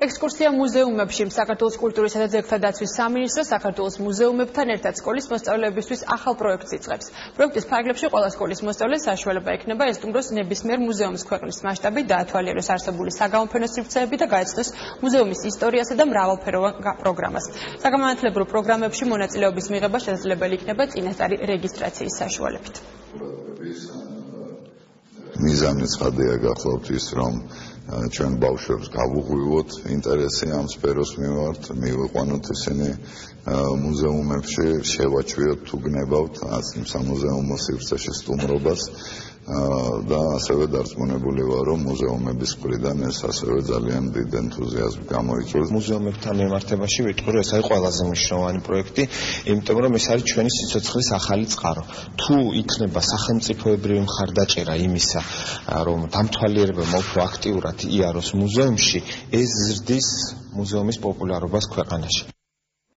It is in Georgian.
ექსკურსია მუზეუმებში საქართველოს კულტურისა და ძეგლთა დაცვის სამინისტრო საქართველოს მუზეუმებთან ერთად სკოლის მოსწავლეებისთვის ახალ პროექტს იწყებს. პროექტის ფარგლებში ყველა სკოლის მოსწავლეს საშუალება ექნება ესტუმროს ნებისმიერ მუზეუმს ქვეყნის მასშტაბით, დაათვალიეროს არსებული საგამოფენო სივრცეები და გაეცნოს მუზეუმის ისტორიასა და მრავალფეროვან პროგრამას. საგანმანათლებლო პროგრამებში მონაწილეობის მიღება შესაძლებელი იქნება წინასწარი რეგისტრაციის საშუალებით. მიზანი ცხადია გახლავთ ის, რომ ჩვენ ბავშვებს გავუღვივოთ ინტერესი ამ სფეროს მიმართ, მივიყვანოთ ისინი მუზეუმებში, შევაჩვიოთ თუ გნებავთ სამუზეუმო სივრცეში სტუმრობას და ასევე დარწმუნებული ვარ, რომ მუზეუმების მხრიდან ეს ასევე ძალიან დიდ ენთუზიაზმს გამოიწვევს. მუზეუმებთან მიმართებაში ვიტყვი, რომ ეს არის ყველაზე მნიშვნელოვანი პროექტი, იმიტომ რომ ეს არის ჩვენი სიცოცხლის ახალი წყარო. თუ იქნება სახელმწიფოებრივი მხარდაჭერა იმისა, რომ დამთვალიერებელმა უფრო აქტიურად იაროს მუზეუმში, ეს ზრდის მუზეუმის პოპულარობას ქვეყანაში.